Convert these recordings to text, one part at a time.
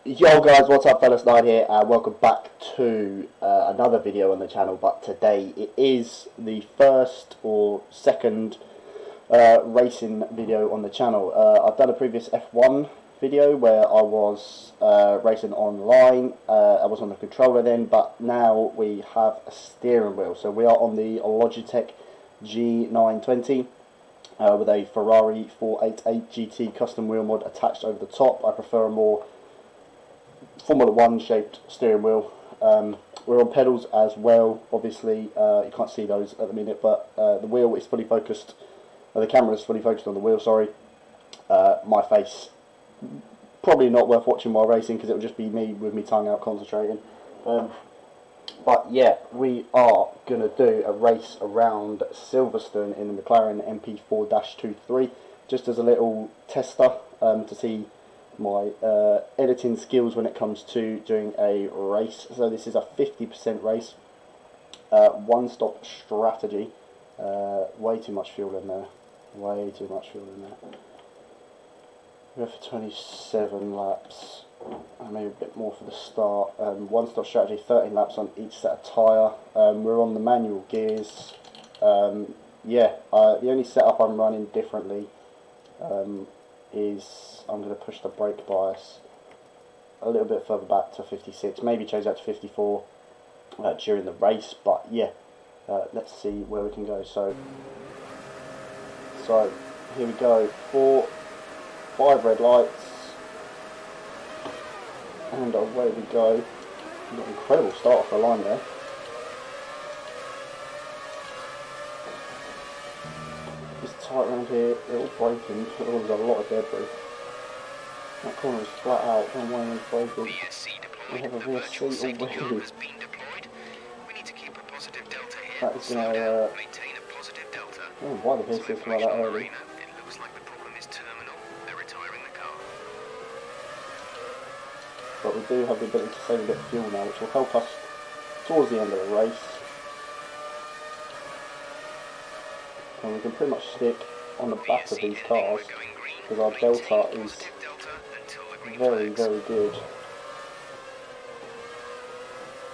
Yo guys, what's up fellas, Nine here, and welcome back to another video on the channel. But today it is the first or second racing video on the channel. I've done a previous F1 video where I was racing online. I was on the controller then, but now we have a steering wheel. So we are on the Logitech G920 with a Ferrari 488 GT custom wheel mod attached over the top. I prefer a more Formula 1 shaped steering wheel. We're on pedals as well, obviously. You can't see those at the minute, but the wheel is fully focused, the camera is fully focused on the wheel, sorry. My face, probably not worth watching while racing because it will just be me with my tongue out concentrating. But yeah, we are going to do a race around Silverstone in the McLaren MP4-23, just as a little tester to see my editing skills when it comes to doing a race. So this is a 50% race, one-stop strategy. Way too much fuel in there. Way too much fuel in there. We're for 27 laps, and maybe a bit more for the start. One-stop strategy, 13 laps on each set of tyre. We're on the manual gears. Yeah, the only setup I'm running differently is I'm going to push the brake bias a little bit further back to 56, maybe change that to 54 during the race, but yeah, let's see where we can go. So here we go, 5 red lights, and away we go. Got an incredible start off the line there. Tight around here, they're all braking, there's a lot of debris. That corner is flat out, and one is braking. We have a VSC already. That is going to oh, why the VSC come out that early? But we do have the ability to save a bit of fuel now, which will help us towards the end of the race. And we can pretty much stick on the back of these cars because our delta is very, very good.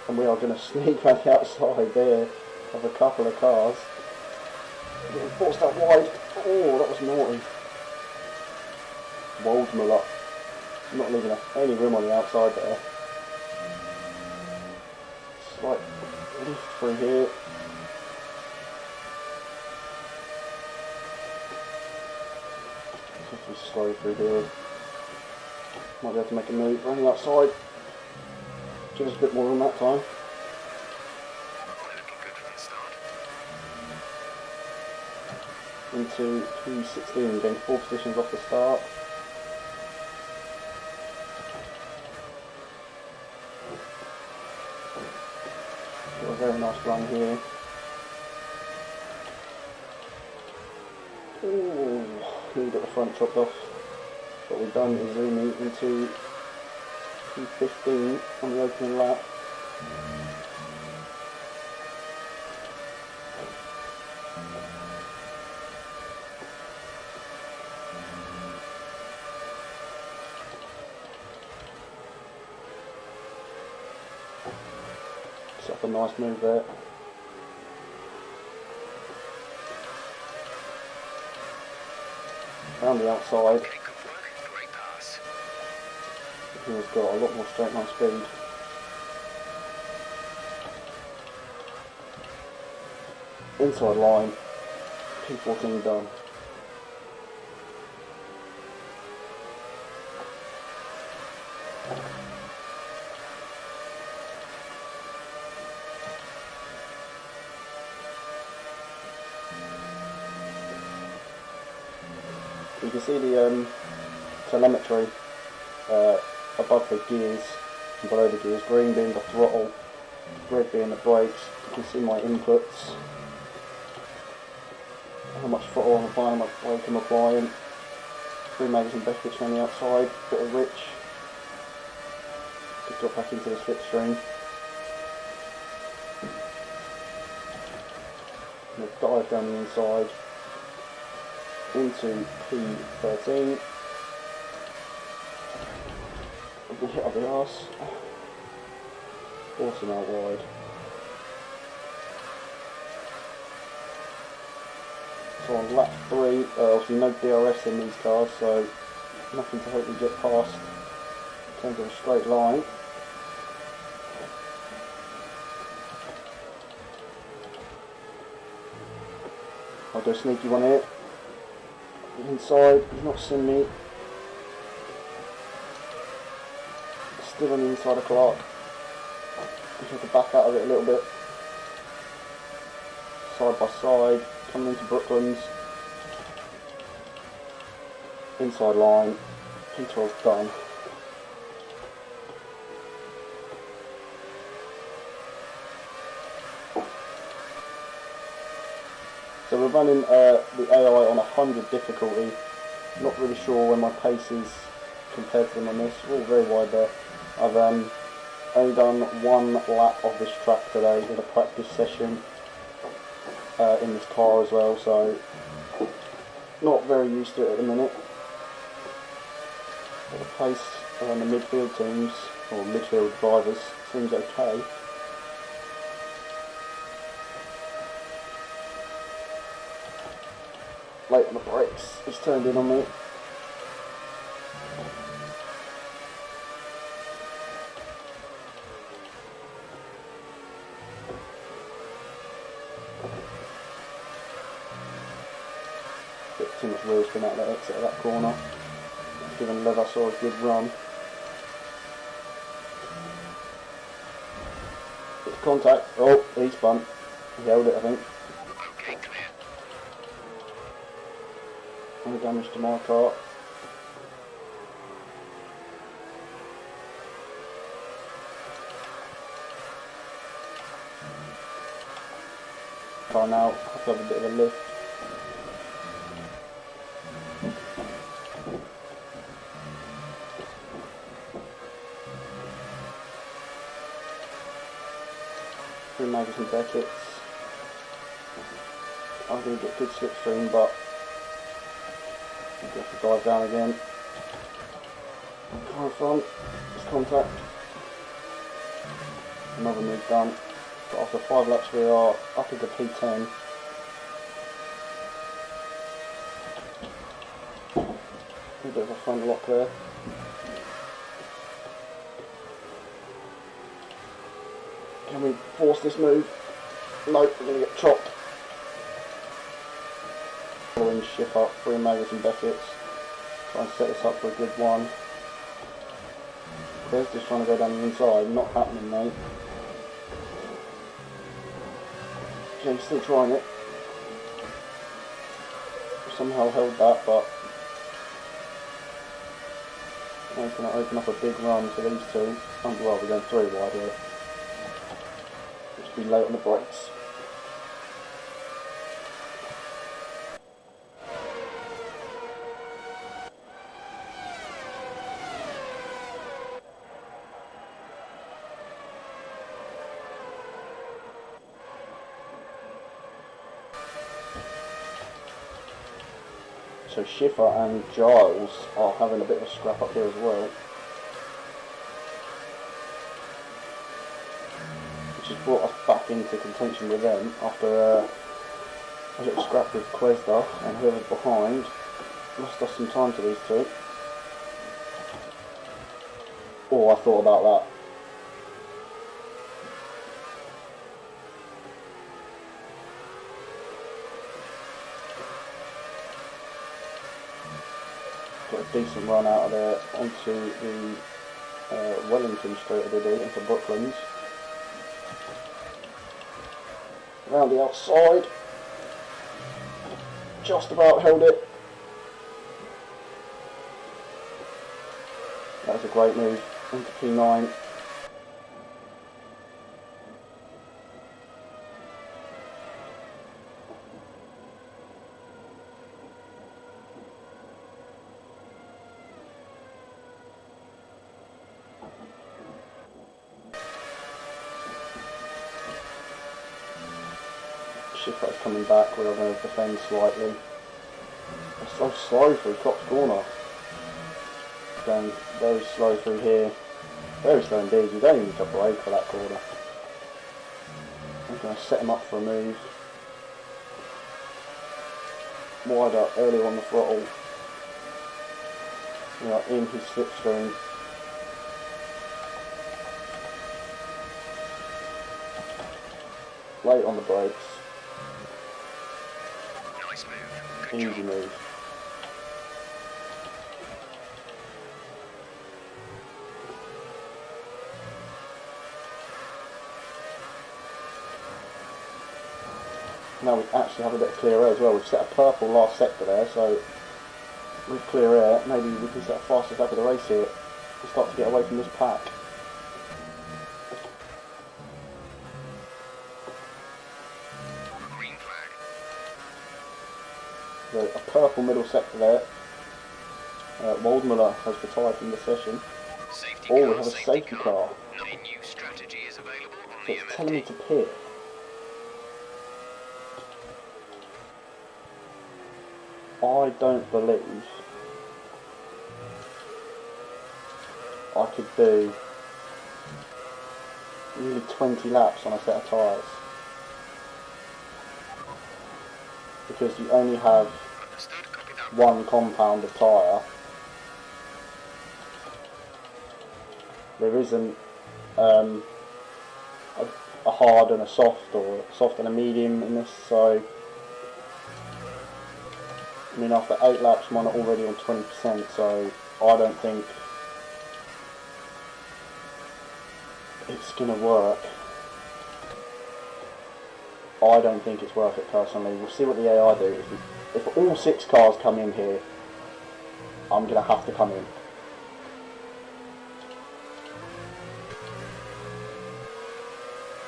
And we are going to sneak around the outside there of a couple of cars. Getting forced out wide. Oh, that was naughty. Waldmuller. Not leaving any room on the outside there. Slight lift through here. Slow through here. Might be able to make a move around the outside. Give us a bit more room that time. Into P16, getting 4 positions off the start. Got a very nice run here. Ooh. We've got the front chopped off. What we've done is zooming into P15 on the opening lap. Set up a nice move there. Around the outside, he's got a lot more straight line speed. Inside line, P14 done. You can see the telemetry above the gears and below the gears, green being the throttle, red being the brakes. You can see my inputs, how much throttle I'm applying, how much brake I'm applying. 3 magazine best pitch on the outside, bit of rich. Just got back into the slipstream. And a dive down the inside into P13. I've been hit up the arse. Awesome out wide. So on lap 3, obviously no DRS in these cars, so nothing to help me get past in terms of a straight line. I'll do a sneaky one here. Inside, he's not seen me. Still on the inside of Clark. Just have to back out of it a little bit. Side by side, coming into Brooklands. Inside line, P12 done. So we're running the AI on 100 difficulty. Not really sure where my pace is compared to them on this. We're all very wide there. I've only done one lap of this track today in a practice session in this car as well, so not very used to it at the minute. But the pace around the midfield teams, or midfield drivers, seems okay. Late on the brakes, he's turned in on me. Bit too much wheel spin out that exit of that corner. Given Levasseur a good run. It's contact. Oh, he spun. He held it, I think. Okay, clear. No damage to my car. Car now, I have to have a bit of a lift. Through Magus and Beckett's. I'm going to get good slipstream, but I'm going to have to dive down again. Car in front, it's contact. Another move done. But after 5 laps we are up into P10. A bit of a front lock there. Can we force this move? Nope, we're going to get chopped. Following shift up through Magus and Beckett's. Try and set this up for a good one. There's just trying to go down the inside, not happening, mate. Okay, still trying it. Somehow held that, but now it's going to open up a big run for these two. Well, we're going 3 wide here. Just be late on the brakes. So Schiffer and Giles are having a bit of a scrap up here as well, which has brought us back into contention with them after a little scrap with Quezda, and whoever's behind lost us some time to these two. Oh, I thought about that. Got a decent run out of there onto the Wellington straight, they do, into Brooklands. Round the outside, just about held it. That was a great move into P9. Schiffer's coming back, we're going to defend slightly. It's so slow through Cops Corner. Going very slow through here. Very slow indeed. You don't even need to brake for that corner. I'm going to set him up for a move. Wide up, earlier on the throttle. We are in his slipstream. Late on the brakes. Nice move. Good Easy job. move. Now we actually have a bit of clear air as well. We've set a purple last sector there, so with clear air, maybe we can set a fastest lap of the race here and start to get away from this pack. Green flag. So a purple middle sector there. Waldmüller has retired from the session. Safety Oh, car, we have a safety car. No new strategy is available on So the it's telling me MFD. to pit. I don't believe I could do nearly 20 laps on a set of tyres, because you only have Understood. Copy that. one compound of tyre. There isn't a hard and a soft, or a soft and a medium in this, so I mean after 8 laps mine are already on 20%, so I don't think it's going to work. I don't think it's worth it personally. We'll see what the AI do. If all 6 cars come in here, I'm going to have to come in.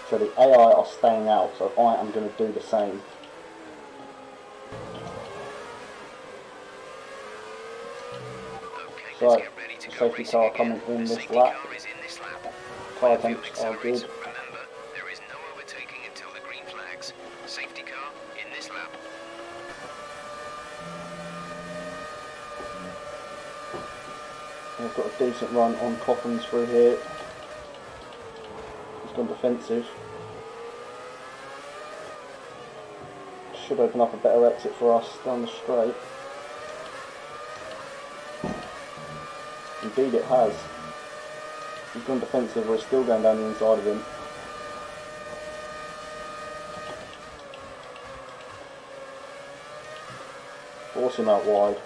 So the AI are staying out, so I am going to do the same. Okay, So, let's get ready to go safety racing car again. coming in The this safety lap. car is in this lap. Tyre Field temps are accelerates. good. Remember, there is no overtaking until the green flags. Safety car in this lap. I've got a decent run on Coffins through here. He's gone defensive. Should open up a better exit for us down the straight. Indeed it has. He's gone defensive, we're still going down the inside of him. Force him out wide.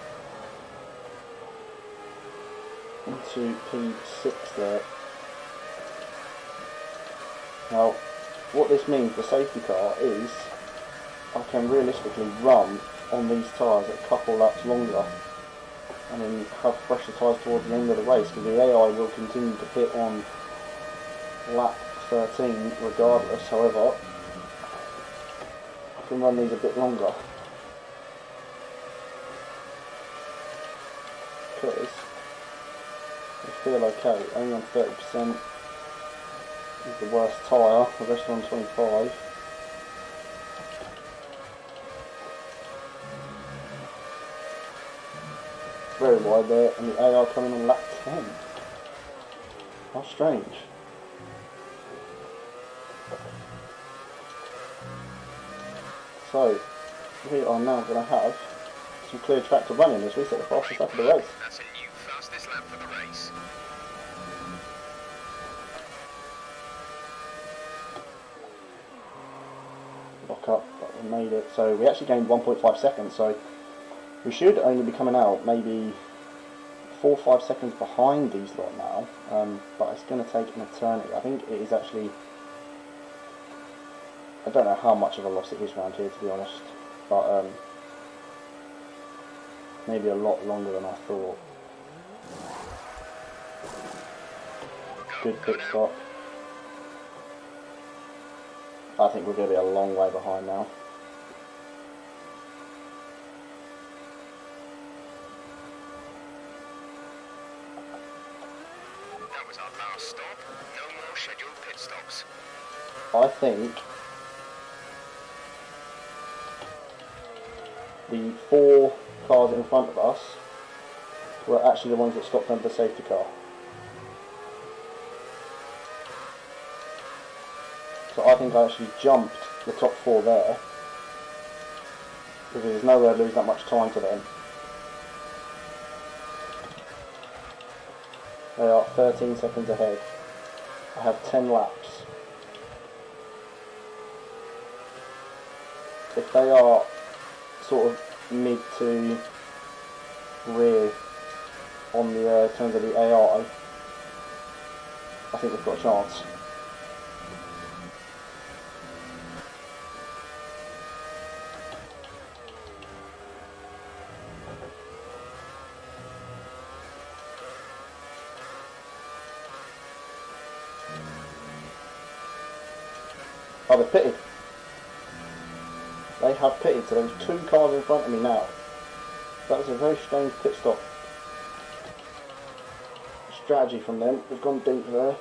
Into P6 there. Now, what this means for safety car is I can realistically run on these tyres a couple laps longer and then have fresher tyres towards the end of the race, because the AI will continue to pit on lap 13 regardless. However, I can run these a bit longer because I feel okay. Only on 30% is the worst tyre, the rest are on 25. Very wide there, and the AI coming on lap 10. How strange. So, we are now going to have some clear track to run in as we set the fastest lap of the race. That's a new fastest lap for the race. Lock up, but we made it. So we actually gained 1.5 seconds, so we should only be coming out maybe 4 or 5 seconds behind these lot now, but it's going to take an eternity. I think it is actually, I don't know how much of a loss it is around here to be honest, but maybe a lot longer than I thought. Good pit stop. I think we're going to be a long way behind now. That was our last stop. No more scheduled pit stops. I think the 4 cars in front of us were actually the ones that stopped under the safety car. So I think I actually jumped the top 4 there, because there's nowhere to lose that much time to them. They are 13 seconds ahead. I have 10 laps. If they are sort of mid to rear on the terms of the AI, I think we've got a chance. Oh, they've pitted. They have pitted, so there's 2 cars in front of me now. That was a very strange pit stop. Strategy from them. We've gone deep there.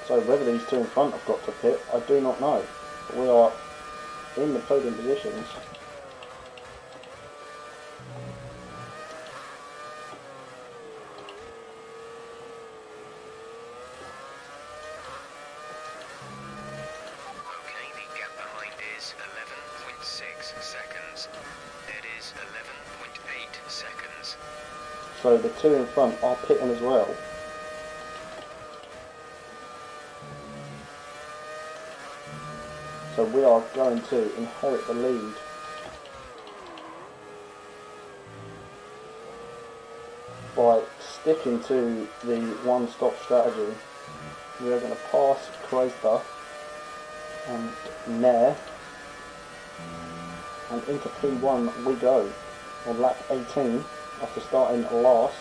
So whether these 2 in front have got to pit, I do not know. But we are in the podium positions. Okay, the gap behind is 11.6 seconds. It is 11.8 seconds. So the 2 in front are pitting as well. So we are going to inherit the lead. By sticking to the one-stop strategy, we are going to pass Chrysler and Nair, and into P1 we go on lap 18 after starting last.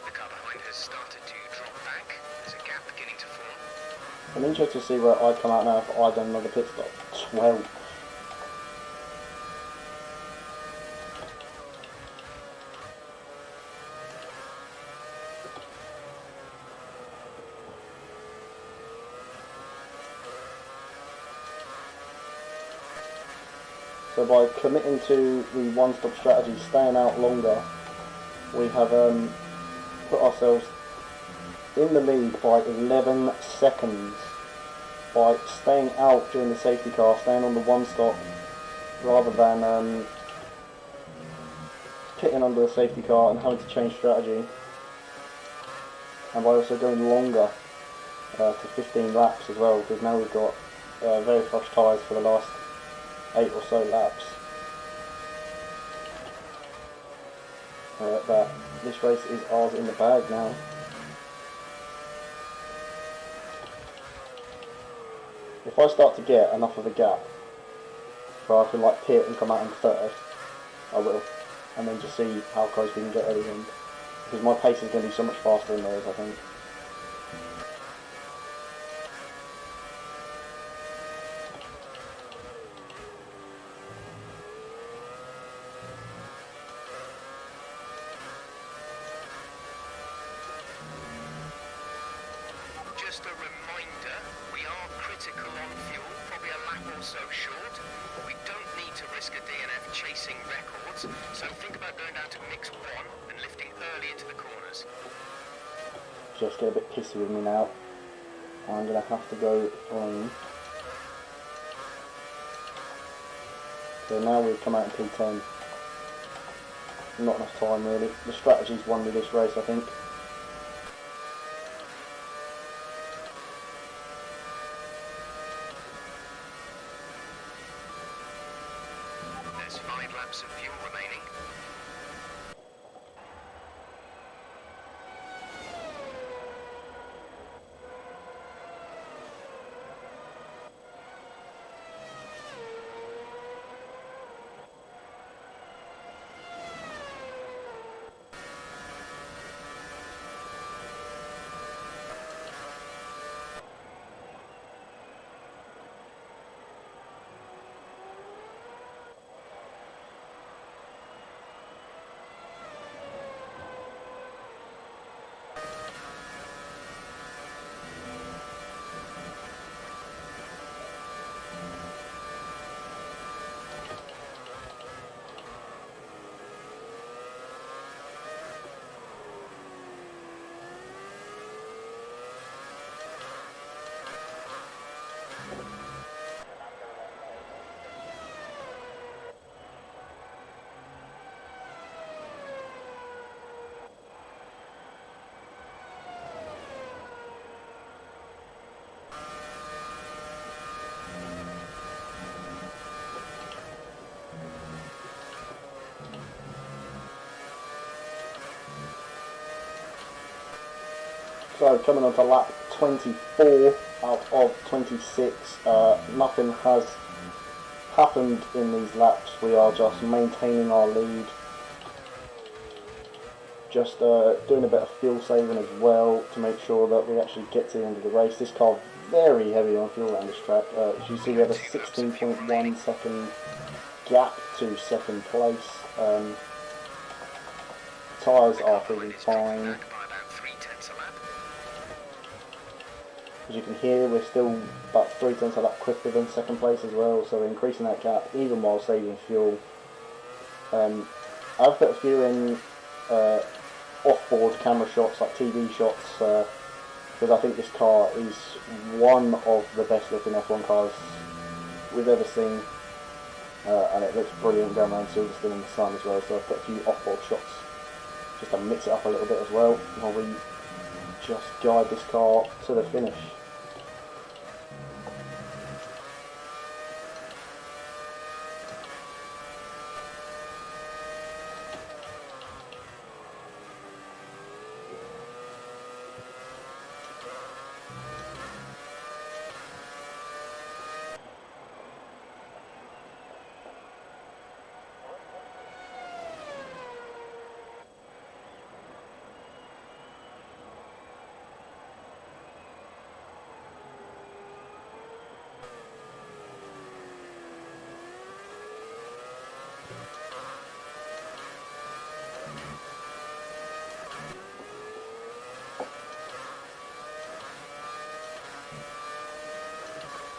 The car behind has started to drop back. There's a gap beginning to form. I'm interested to see where I'd come out now if I'd done another pit stop. 12. So by committing to the one-stop strategy, staying out longer, we have put ourselves in the lead by 11 seconds by staying out during the safety car, staying on the one-stop rather than pitting under the safety car and having to change strategy, and by also going longer to 15 laps as well, because now we've got very fresh tyres for the last 8 or so laps. But this race is ours in the bag now. If I start to get enough of a gap where I can like pit and come out in third, I will, and then just see how close we can get at the end, because my pace is going to be so much faster than theirs, I think. Just a reminder, we are critical on fuel, probably a lap or so short. We don't need to risk a DNF chasing records, so think about going down to mix 1 and lifting early into the corners. Just get a bit pissy with me now. I'm going to have to go clean. So now we've come out in P10. Not enough time really. The strategy's won me this race, I think. There's 5 laps of fuel remaining. So coming on to lap 24 out of 26, nothing has happened in these laps. We are just maintaining our lead, just doing a bit of fuel saving as well to make sure that we actually get to the end of the race. This car very heavy on fuel around this track. As you see, we have a 16.1 second gap to second place. Tyres are feeling fine. As you can hear, we're still about 3/10 of a lap quicker than second place as well, so we're increasing that gap even while saving fuel. I've put a few in off-board camera shots, like TV shots, because I think this car is one of the best looking F1 cars we've ever seen, and it looks brilliant going around Silverstone in the sun as well, so I've put a few off-board shots just to mix it up a little bit as well while we just guide this car to the finish.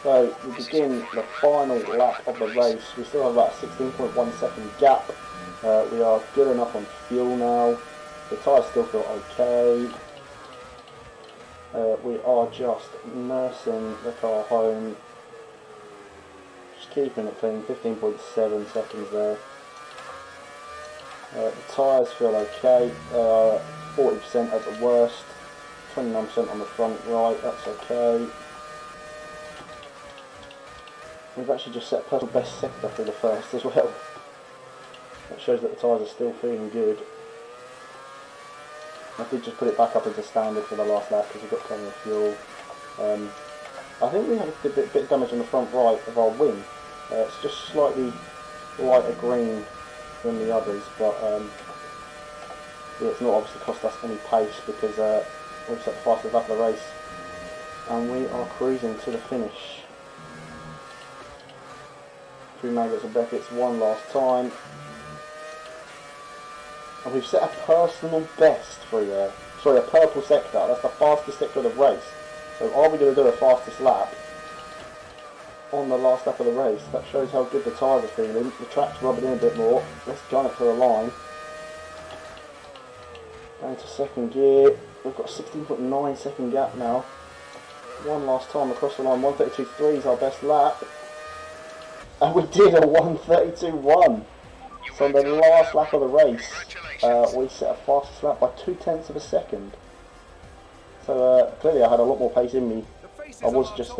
So we begin the final lap of the race. We still have about a 16.1 second gap. We are good enough on fuel now. The tyres still feel okay. We are just nursing the car home. Just keeping it clean, 15.7 seconds there. The tyres feel okay. 40% at the worst, 29% on the front right, that's okay. We've actually just set a personal best sector for the first as well. That shows that the tyres are still feeling good. I did just put it back up as a standard for the last lap because we've got plenty of fuel. I think we have a bit of damage on the front right of our wing. It's just slightly lighter green than the others, but yeah, it's not obviously cost us any pace because we've set the fastest lap of the race. And we are cruising to the finish. Through Maggots and Beckett's one last time. And we've set a personal best through there. Sorry, a purple sector. That's the fastest sector of the race. So are we going to do a fastest lap on the last lap of the race? That shows how good the tyres are feeling. The track's rubbing in a bit more. Let's gun it to the line. Going to second gear. We've got a 16.9 second gap now. One last time across the line. 1:32.3 is our best lap. And we did a 1:32.1. So on the last lap of the race, we set a fastest lap by 0.2 of a second. So clearly I had a lot more pace in me. I was just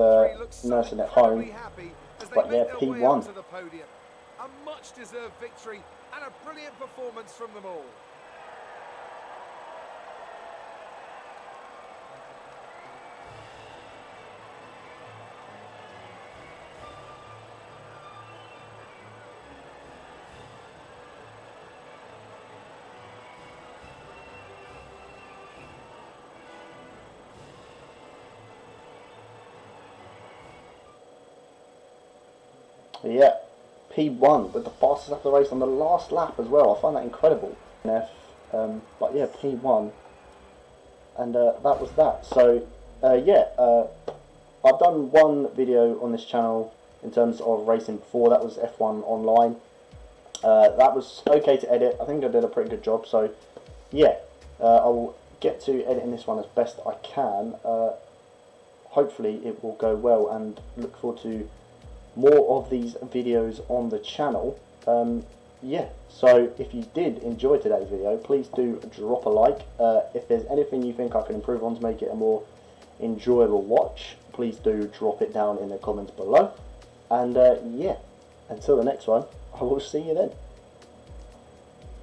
nursing it home. But yeah, P1. A much deserved victory and a brilliant performance from them all. Yeah, P1 with the fastest lap of the race on the last lap as well. I find that incredible. But yeah, P1, and that was that. So yeah, I've done one video on this channel in terms of racing before. That was F1 Online. That was okay to edit. I think I did a pretty good job. So yeah, I'll get to editing this one as best I can. Hopefully it will go well, and look forward to more of these videos on the channel. Yeah, so if you did enjoy today's video, please do drop a like. If there's anything you think I can improve on to make it a more enjoyable watch, please do drop it down in the comments below. And yeah, until the next one, I will see you then.